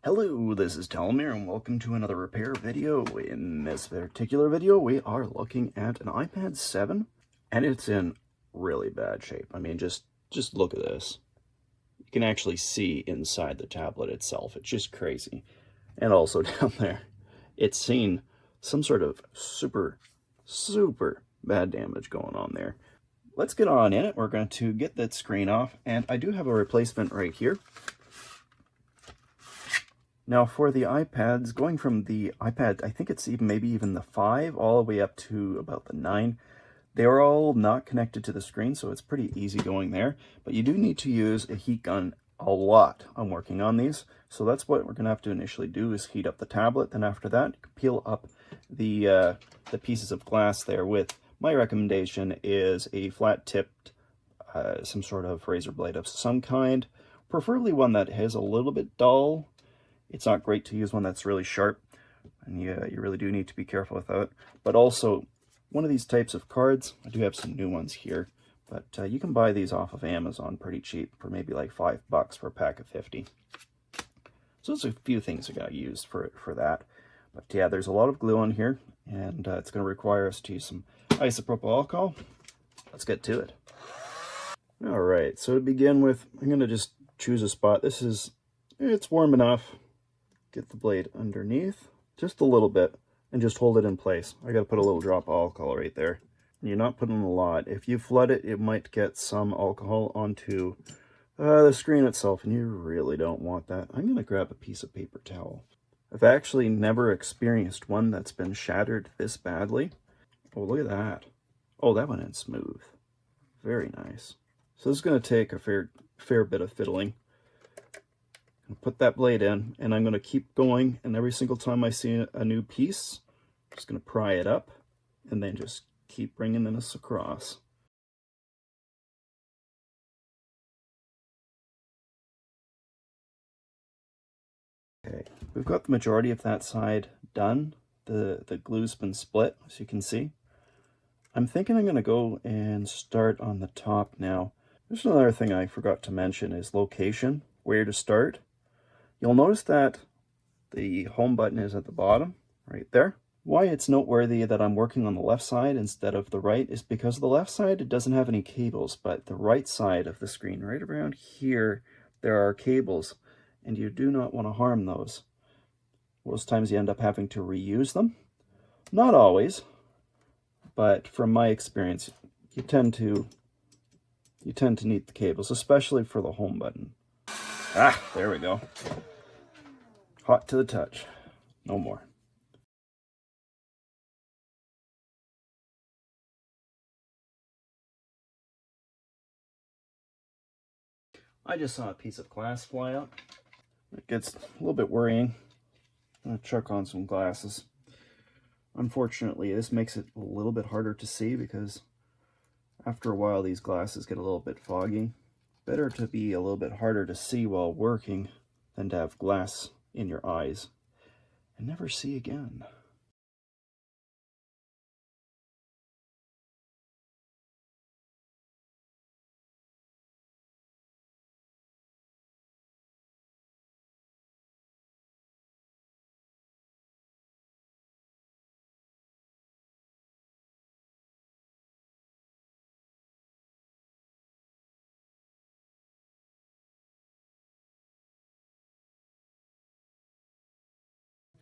Hello, this is Telmir and welcome to another repair video. In this particular video, we are looking at an iPad 7 and it's in really bad shape. I mean, just look at this. You can actually see inside the tablet itself. It's just crazy. And also down there, it's seen some sort of super bad damage going on there. Let's get on in it. We're going to get that screen off, and I do have a replacement right here. Now for the iPads, going from the iPad, I think it's maybe even the 5 all the way up to about the 9, they're all not connected to the screen, so it's pretty easy going there. But you do need to use a heat gun a lot on working on these. So that's what we're going to have to initially do, is heat up the tablet. Then after that, peel up the pieces of glass there with, my recommendation is a flat-tipped, some sort of razor blade of some kind, preferably one that is a little bit dull. It's not great to use one that's really sharp, and you really do need to be careful with that. But also, one of these types of cards, I do have some new ones here, but you can buy these off of Amazon pretty cheap for maybe like $5 for a pack of 50. So there's a few things I got used for that. But yeah, there's a lot of glue on here, and it's going to require us to use some isopropyl alcohol. Let's get to it. All right, so to begin with, I'm going to just choose a spot. It's warm enough. Get the blade underneath just a little bit and just hold it in place. I got to put a little drop of alcohol right there. You're not putting a lot. If you flood it, it might get some alcohol onto the screen itself, and you really don't want that. I'm going to grab a piece of paper towel. I've actually never experienced one that's been shattered this badly. Oh, look at that. Oh, that went in smooth. Very nice. So this is going to take a fair bit of fiddling. Put that blade in, and I'm going to keep going, and every single time I see a new piece, I'm just going to pry it up and then just keep bringing this across. Okay, we've got the majority of that side done. The glue's been split, as you can see. I'm thinking I'm going to go and start on the top now. There's another thing I forgot to mention, is location, where to start. You'll notice that the home button is at the bottom, right there. Why it's noteworthy that I'm working on the left side instead of the right is because the left side, it doesn't have any cables, but the right side of the screen, right around here, there are cables, and you do not want to harm those. Most times you end up having to reuse them. Not always, but from my experience, you tend to need the cables, especially for the home button. Ah, there we go. Hot to the touch. No more. I just saw a piece of glass fly up. It gets a little bit worrying. I'm going to chuck on some glasses. Unfortunately, this makes it a little bit harder to see because after a while these glasses get a little bit foggy. Better to be a little bit harder to see while working than to have glass in your eyes and never see again.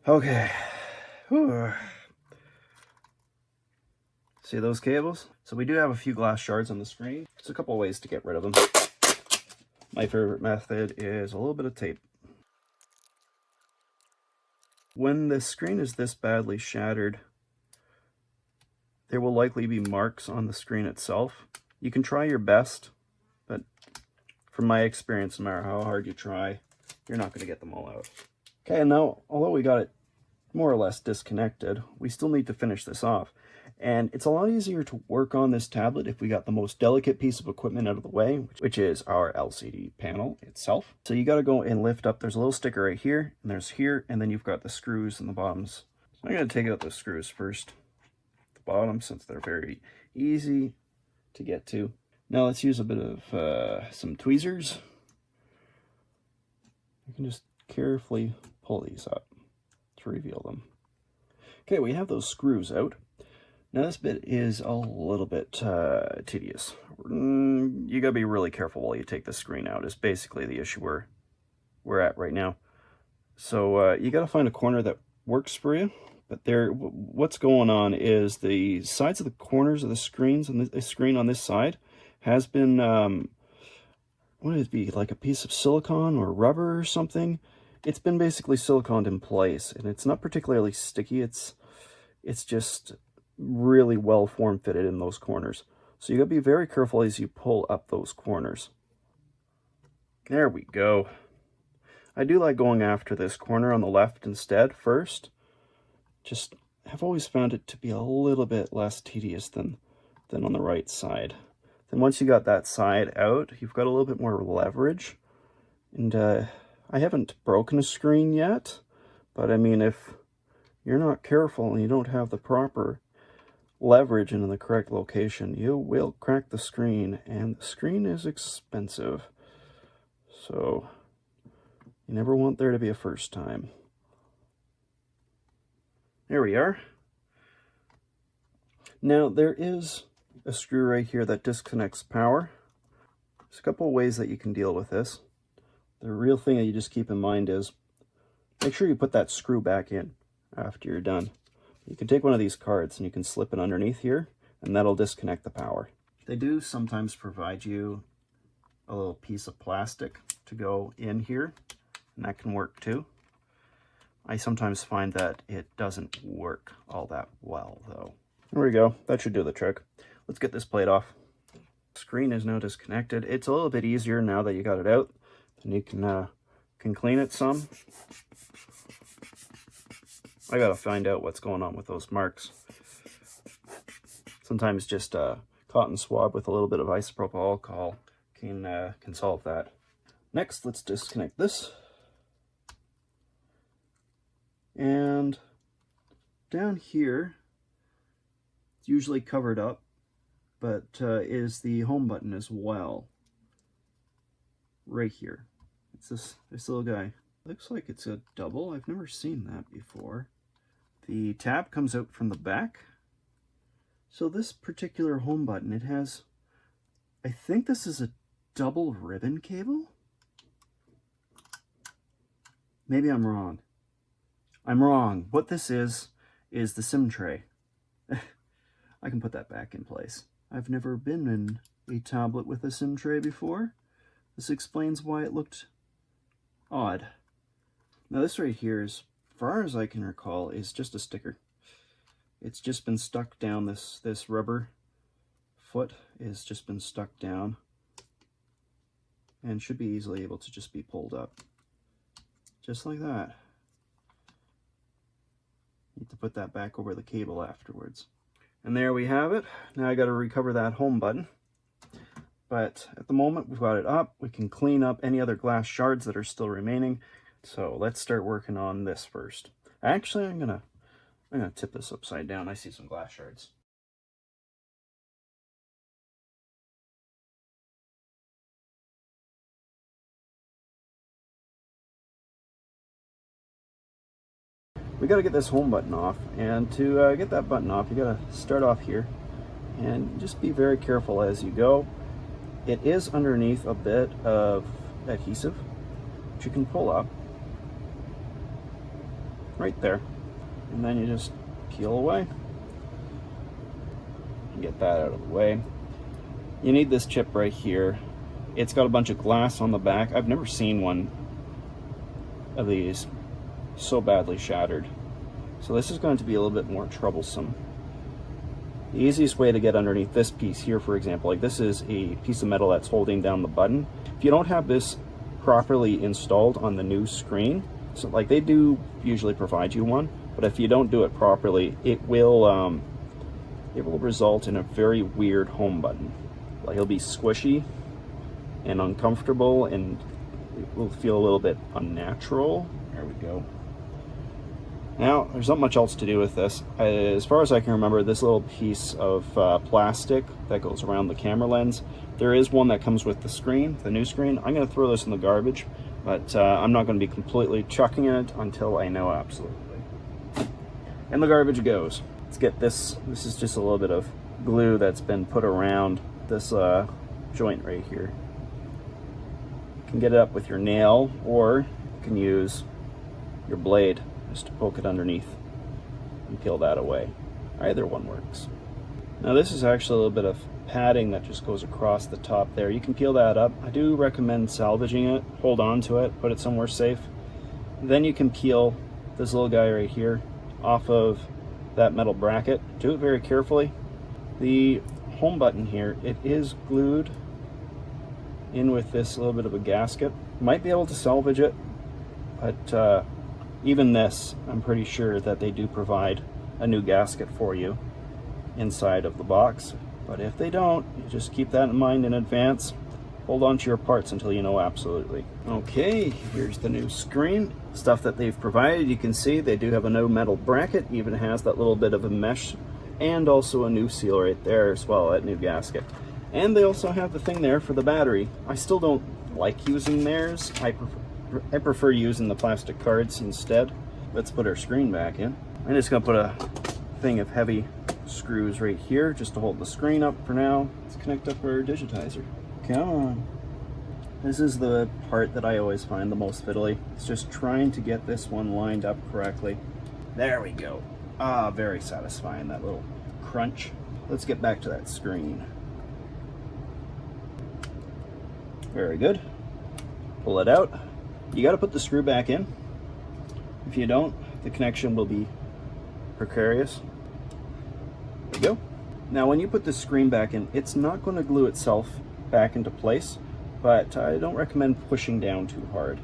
Okay. Whew. See those cables? So we do have a few glass shards on the screen. There's a couple ways to get rid of them. My favorite method is a little bit of tape. When the screen is this badly shattered, there will likely be marks on the screen itself. You can try your best, but from my experience, no matter how hard you try, you're not going to get them all out. Okay, and now, although we got it more or less disconnected, we still need to finish this off. And it's a lot easier to work on this tablet if we got the most delicate piece of equipment out of the way, which is our LCD panel itself. So you got to go and lift up. There's a little sticker right here, and there's here, and then you've got the screws and the bottoms. So I'm going to take out the screws first, the bottom, since they're very easy to get to. Now let's use a bit of some tweezers. You can just carefully pull these up to reveal them. Okay, we have those screws out. Now this bit is a little bit tedious. You gotta be really careful while you take the screen out, is basically the issue we're at right now. So you gotta find a corner that works for you. But what's going on is the sides of the corners of the screens and the screen on this side has been, what would it be, like a piece of silicone or rubber or something? It's been basically siliconed in place, and it's not particularly sticky. It's just really well form fitted in those corners. So you gotta be very careful as you pull up those corners. There we go. I do like going after this corner on the left instead first. Just have always found it to be a little bit less tedious than on the right side. Then once you got that side out, you've got a little bit more leverage. And I haven't broken a screen yet, but I mean, if you're not careful and you don't have the proper leverage in the correct location, you will crack the screen, and the screen is expensive. So you never want there to be a first time. There we are. Now there is a screw right here that disconnects power. There's a couple of ways that you can deal with this. The real thing that you just keep in mind is make sure you put that screw back in after you're done. You can take one of these cards and you can slip it underneath here, and that'll disconnect the power. They do sometimes provide you a little piece of plastic to go in here, and that can work too. I sometimes find that it doesn't work all that well though. There we go, that should do the trick. Let's get this plate off. Screen is now disconnected. It's a little bit easier now that you got it out, and you can clean it some. I gotta find out what's going on with those marks. Sometimes just a cotton swab with a little bit of isopropyl alcohol can solve that. Next, let's disconnect this. And down here, it's usually covered up, but is the home button as well. Right here. It's this little guy. Looks like it's a double. I've never seen that before. The tab comes out from the back. So this particular home button, it has, I think this is a double ribbon cable? Maybe I'm wrong. I'm wrong. What this is the SIM tray. I can put that back in place. I've never been in a tablet with a SIM tray before. This explains why it looked odd. Now this right here, as far as I can recall, is just a sticker. It's just been stuck down, this rubber foot has just been stuck down and should be easily able to just be pulled up. Just like that. Need to put that back over the cable afterwards. And there we have it. Now I got to recover that home button. But at the moment we've got it up. We can clean up any other glass shards that are still remaining. So let's start working on this first. Actually, I'm gonna tip this upside down. I see some glass shards. We got to get this home button off, and to get that button off, you got to start off here and just be very careful as you go. It is underneath a bit of adhesive, which you can pull up right there, and then you just peel away and get that out of the way. You need this chip right here. It's got a bunch of glass on the back. I've never seen one of these so badly shattered. So this is going to be a little bit more troublesome. The easiest way to get underneath this piece here, for example, like this is a piece of metal that's holding down the button. If you don't have this properly installed on the new screen, so like they do usually provide you one, but if you don't do it properly, it will result in a very weird home button. Like it'll be squishy and uncomfortable, and it will feel a little bit unnatural. There we go. Now, there's not much else to do with this. As far as I can remember, this little piece of plastic that goes around the camera lens, there is one that comes with the screen, the new screen. I'm going to throw this in the garbage. but I'm not going to be completely chucking it until I know absolutely. And the garbage goes. Let's get this. This is just a little bit of glue that's been put around this joint right here. You can get it up with your nail, or you can use your blade just to poke it underneath and peel that away. Either one works. Now this is actually a little bit of padding that just goes across the top there. You can peel that up. I do recommend salvaging it. Hold on to it, put it somewhere safe. Then you can peel this little guy right here off of that metal bracket. Do it very carefully. The home button here, it is glued in with this little bit of a gasket. Might be able to salvage it, but even this, I'm pretty sure that they do provide a new gasket for you inside of the box. But if they don't, you just keep that in mind in advance. Hold on to your parts until you know absolutely. Okay, here's the new screen. Stuff that they've provided, you can see they do have a no metal bracket, even has that little bit of a mesh, and also a new seal right there as well, that new gasket. And they also have the thing there for the battery. I still don't like using theirs. I prefer using the plastic cards instead. Let's put our screen back in. I'm just gonna put a thing of heavy screws right here just to hold the screen up for now. Let's connect up our digitizer. Come on. This is the part that I always find the most fiddly. It's just trying to get this one lined up correctly. There we go. Ah, very satisfying, that little crunch. Let's get back to that screen. Very good. Pull it out. You got to put the screw back in. If you don't, the connection will be precarious. There you go. Now when you put the screen back in, it's not going to glue itself back into place, but I don't recommend pushing down too hard.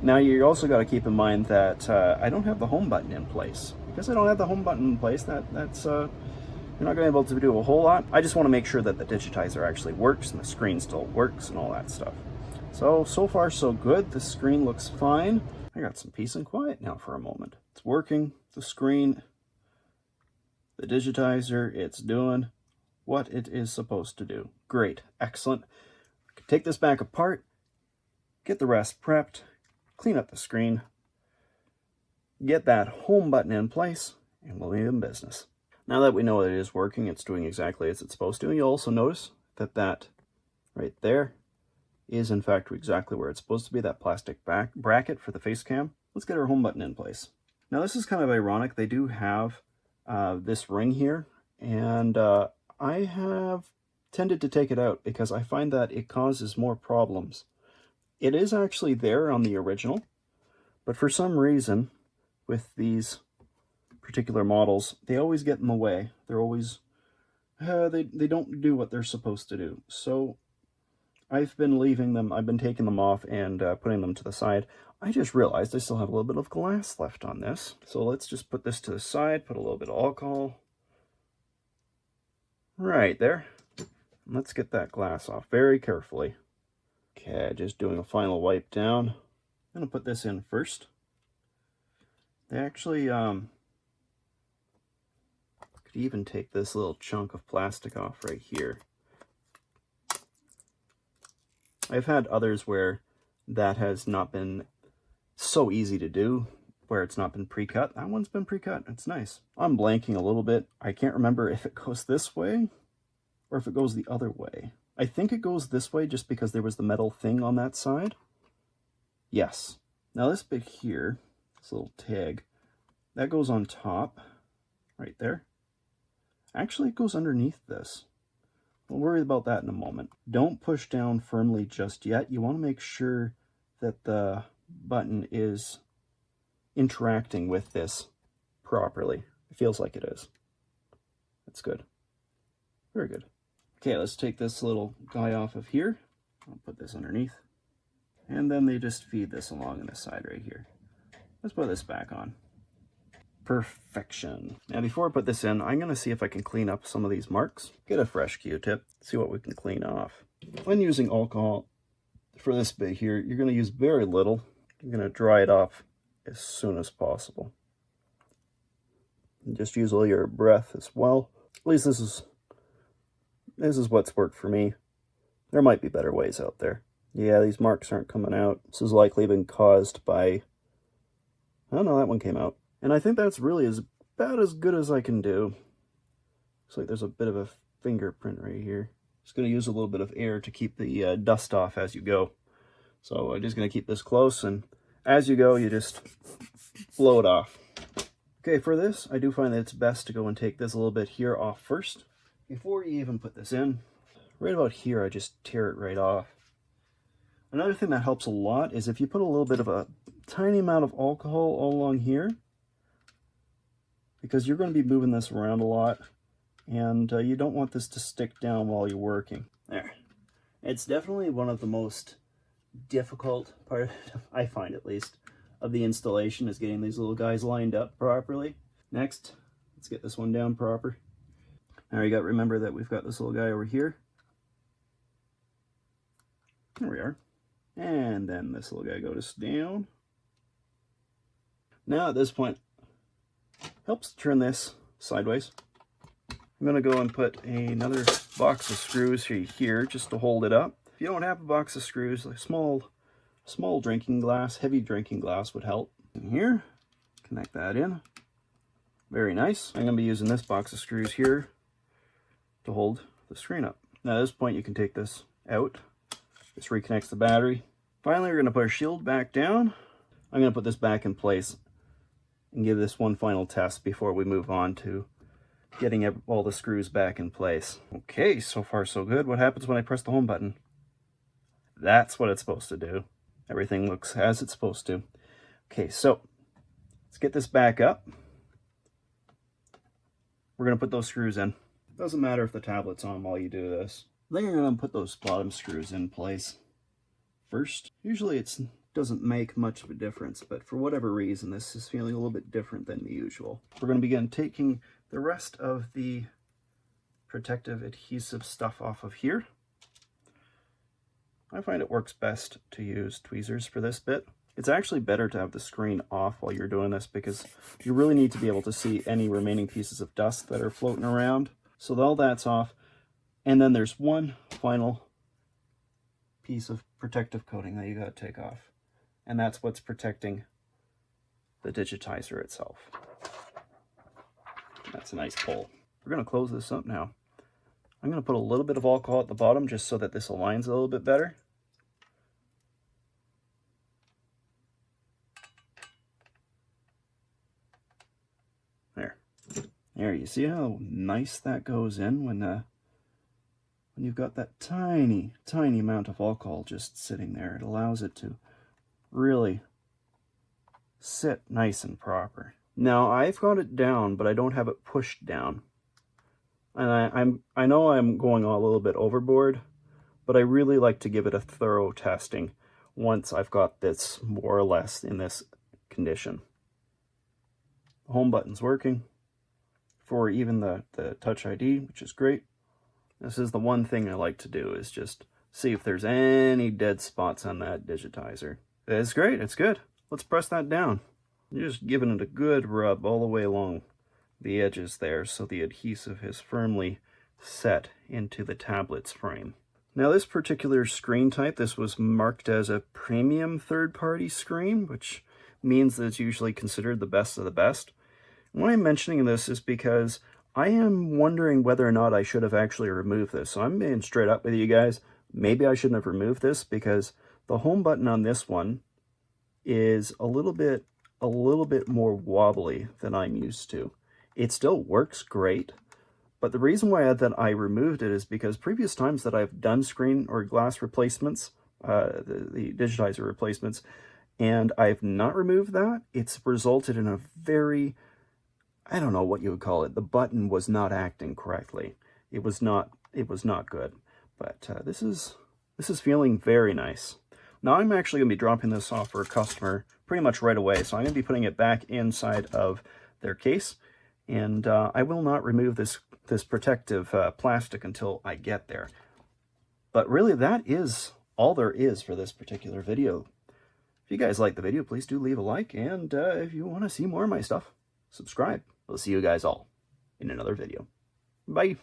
Now you also got to keep in mind that I don't have the home button in place. Because I don't have the home button in place, that's you're not going to be able to do a whole lot. I just want to make sure that the digitizer actually works and the screen still works and all that stuff. So far so good. The screen looks fine. I got some peace and quiet now for a moment. It's working. The screen, the digitizer, it's doing what it is supposed to do. Great. Excellent. Take this back apart, get the rest prepped, clean up the screen, get that home button in place, and we'll be in business. Now that we know that it is working, it's doing exactly as it's supposed to, and you'll also notice that that right there is in fact exactly where it's supposed to be, that plastic bracket for the face cam. Let's get our home button in place. Now this is kind of ironic. They do have this ring here, and I have tended to take it out because I find that it causes more problems. It is actually there on the original, but for some reason with these particular models, they always get in the way. They're always, they don't do what they're supposed to do. So I've been leaving them, I've been taking them off and putting them to the side. I just realized I still have a little bit of glass left on this. So let's just put this to the side, put a little bit of alcohol right there. Let's get that glass off very carefully. Okay, just doing a final wipe down. I'm gonna put this in first. They actually could even take this little chunk of plastic off right here. I've had others where that has not been so easy to do, where it's not been pre-cut. That one's been pre-cut. It's nice. I'm blanking a little bit. I can't remember if it goes this way or if it goes the other way. I think it goes this way just because there was the metal thing on that side. Yes. Now this bit here, this little tag, that goes on top right there. Actually, it goes underneath this. We'll worry about that in a moment. Don't push down firmly just yet. You want to make sure that the button is interacting with this properly. It feels like it is. That's good. Very good. Okay, let's take this little guy off of here. I'll put this underneath. And then they just feed this along on this side right here. Let's put this back on. Perfection. Now before I put this in, I'm going to see if I can clean up some of these marks. Get a fresh Q-tip, see what we can clean off. When using alcohol for this bit here, you're going to use very little. You're going to dry it off as soon as possible. And just use all your breath as well. At least this is what's worked for me. There might be better ways out there. Yeah, these marks aren't coming out. This has likely been caused by... Oh no, that one came out. And I think that's really about as good as I can do. Looks like there's a bit of a fingerprint right here. Just going to use a little bit of air to keep the dust off as you go. So I'm just going to keep this close, and as you go, you just blow it off. Okay, for this, I do find that it's best to go and take this a little bit here off first. Before you even put this in, right about here, I just tear it right off. Another thing that helps a lot is if you put a little bit of a tiny amount of alcohol all along here, because you're going to be moving this around a lot, and you don't want this to stick down while you're working. There. It's definitely one of the most difficult part, I find at least, of the installation is getting these little guys lined up properly. Next, let's get this one down proper. Now you got to remember that we've got this little guy over here. There we are. And then this little guy goes down. Now at this point, helps turn this sideways. I'm going to go and put another box of screws here just to hold it up. If you don't have a box of screws, a small drinking glass, heavy drinking glass would help. In here, connect that in. Very nice. I'm going to be using this box of screws here to hold the screen up. Now at this point you can take this out. This reconnects the battery. Finally, we're going to put our shield back down. I'm going to put this back in place and give this one final test before we move on to getting all the screws back in place. Okay, so far so good. What happens when I press the home button? That's what it's supposed to do. Everything looks as it's supposed to. Okay, so let's get this back up. We're going to put those screws in. Doesn't matter if the tablet's on while you do this. Then you're going to put those bottom screws in place first. Usually it doesn't make much of a difference, but for whatever reason, this is feeling a little bit different than the usual. We're going to begin taking the rest of the protective adhesive stuff off of here. I find it works best to use tweezers for this bit. It's actually better to have the screen off while you're doing this because you really need to be able to see any remaining pieces of dust that are floating around. So all that's off. And then there's one final piece of protective coating that you got to take off. And that's what's protecting the digitizer itself. That's a nice pull. We're going to close this up now. I'm going to put a little bit of alcohol at the bottom just so that this aligns a little bit better. There, you see how nice that goes in when you've got that tiny amount of alcohol just sitting there. It allows it to really sit nice and proper. Now I've got it down, but I don't have it pushed down. And I know I'm going a little bit overboard, but I really like to give it a thorough testing once I've got this more or less in this condition. The home button's working for even the Touch ID, which is great. This is the one thing I like to do, is just see if there's any dead spots on that digitizer. It's great, it's good. Let's press that down. You're just giving it a good rub all the way along the edges there so the adhesive is firmly set into the tablet's frame. Now this particular screen type, this was marked as a premium third-party screen, which means that it's usually considered the best of the best. Why I'm mentioning this is because I am wondering whether or not I should have actually removed this. So I'm being straight up with you guys. Maybe I shouldn't have removed this because the home button on this one is a little bit more wobbly than I'm used to. It still works great, but the reason why I removed it is because previous times that I've done screen or glass replacements, the digitizer replacements, and I've not removed that, it's resulted in a very, I don't know what you would call it. The button was not acting correctly. It was not good. But this is feeling very nice. Now I'm actually going to be dropping this off for a customer pretty much right away. So I'm going to be putting it back inside of their case. And I will not remove this protective plastic until I get there. But really, that is all there is for this particular video. If you guys like the video, please do leave a like. And if you want to see more of my stuff, subscribe. We'll see you guys all in another video. Bye.